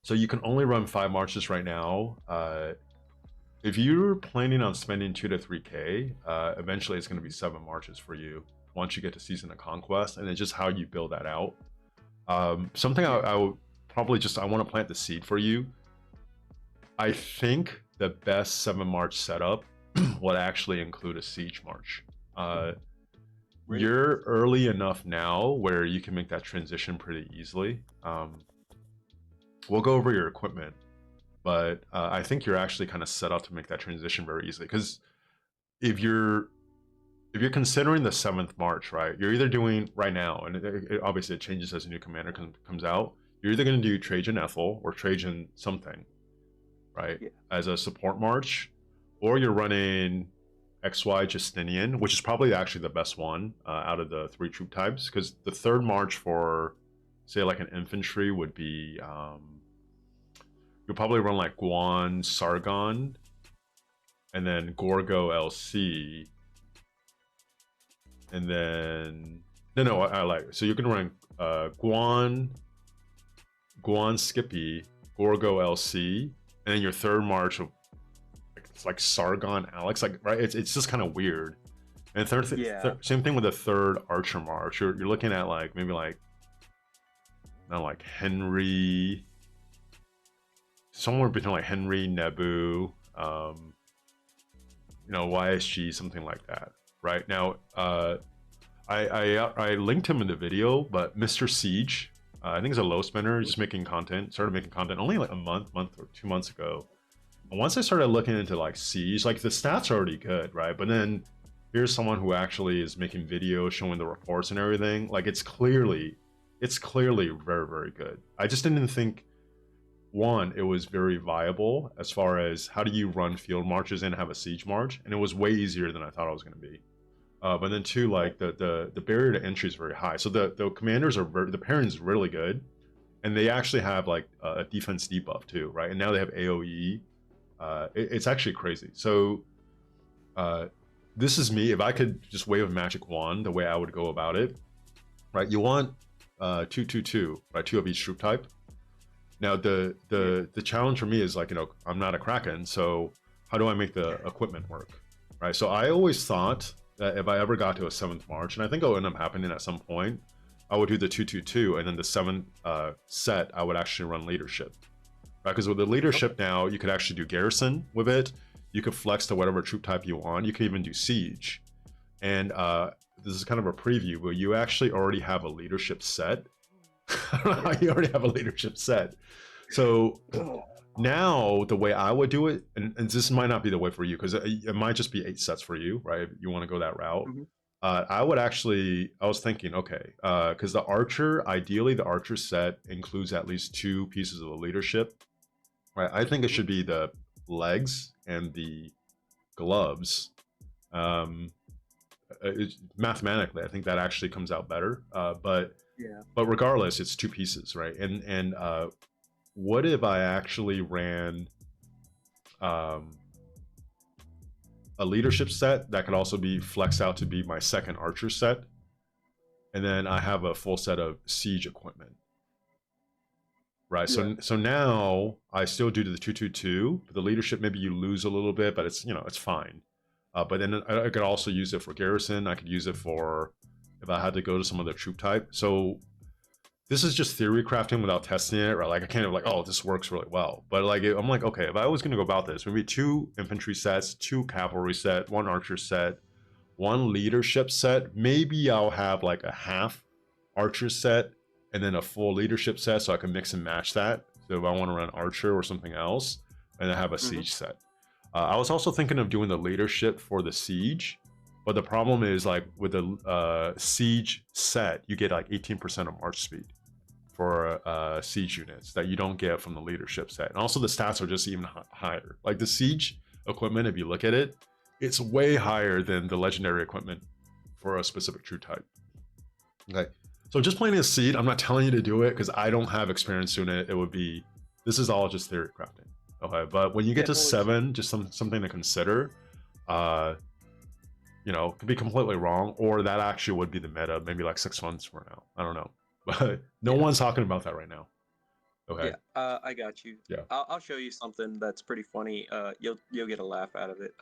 So you can only run 5 marches right now. If you're planning on spending 2 to 3K, eventually it's going to be 7 marches for you once you get to Season of Conquest, and it's just how you build that out. Something I would probably just, I want to plant the seed for you. I think the best 7 march setup would actually include a siege march. Really? You're early enough now where you can make that transition pretty easily. We'll go over your equipment, but I think you're actually kind of set up to make that transition very easily. Because if you're considering the 7th march, right, you're either doing right now, and obviously it changes as a new commander comes out. You're either going to do Trajan Ethel or Trajan something, right, as a support march, or you're running XY Justinian, which is probably actually the best one out of the 3 troop types, because the 3rd march for, say, like an infantry would be, you'll probably run like Guan Sargon, and then Gorgo LC, and then I like, so you can run Guan Skippy, Gorgo LC, and then your 3rd march of it's like Sargon Alex, like, right, it's just kind of weird. And same thing with the 3rd archer march. You're looking at like maybe like, not like Henry, somewhere between like Henry, Nebu, YSG, something like that. Right now, I linked him in the video, but Mr. Siege, I think he's a low spender, just making content. Started making content only like a month or 2 months ago. And once I started looking into like Siege, like the stats are already good, right? But then here's someone who actually is making videos showing the reports and everything. Like it's clearly very, very good. I just didn't think, one, it was very viable as far as how do you run field marches and have a siege march, and it was way easier than I thought it was going to be. But then two, like the barrier to entry is very high. So the commanders are the pairing's really good, and they actually have like a defense debuff too, right? And now they have AOE. It's actually crazy. So this is me. If I could just wave a magic wand, the way I would go about it, right? You want 2/2/2, right? 2 of each troop type. Now the challenge for me is like, I'm not a Kraken, so how do I make the equipment work, right? So I always thought that if I ever got to a 7th march, and I think it'll end up happening at some point, I would do the 2/2/2, and then the 7th set I would actually run leadership, right? Because with the leadership now, you could actually do garrison with it. You could flex to whatever troop type you want. You could even do siege. And this is kind of a preview, but you actually already have a leadership set. I don't know how you already have a leadership set. So now the way I would do it, and this might not be the way for you, because it might just be 8 sets for you, right? If you want to go that route. I was thinking, okay, because the archer, ideally the archer set includes at least 2 pieces of the leadership, right? I think it should be the legs and the gloves. Mathematically, I think that actually comes out better. But regardless, it's 2 pieces, right? And what if I actually ran a leadership set that could also be flexed out to be my 2nd archer set, and then I have a full set of siege equipment, right? So now I still do the 2/2/2. The leadership, maybe you lose a little bit, but it's it's fine. But then I could also use it for garrison. I could use it for if I had to go to some other troop type. So this is just theory crafting without testing it, right? Like I can't like, oh, this works really well. But like I'm like, okay, if I was gonna go about this, maybe 2 infantry sets, 2 cavalry set, 1 archer set, 1 leadership set. Maybe I'll have like a half archer set and then a full leadership set, so I can mix and match that. So if I want to run archer or something else, and I have a siege set. I was also thinking of doing the leadership for the siege, but the problem is like with the siege set, you get like 18% of march speed for siege units that you don't get from the leadership set. And also the stats are just even higher. Like the siege equipment, if you look at it, it's way higher than the legendary equipment for a specific troop type. Okay, so just planting a seed, I'm not telling you to do it because I don't have experience doing it. This is all just theory crafting. Okay, but when you get to 7, just something to consider. Could be completely wrong, or that actually would be the meta maybe like 6 months from now. I don't know, but no one's talking about that right now. Okay. Yeah, I got you. Yeah. I'll show you something that's pretty funny. You'll get a laugh out of it.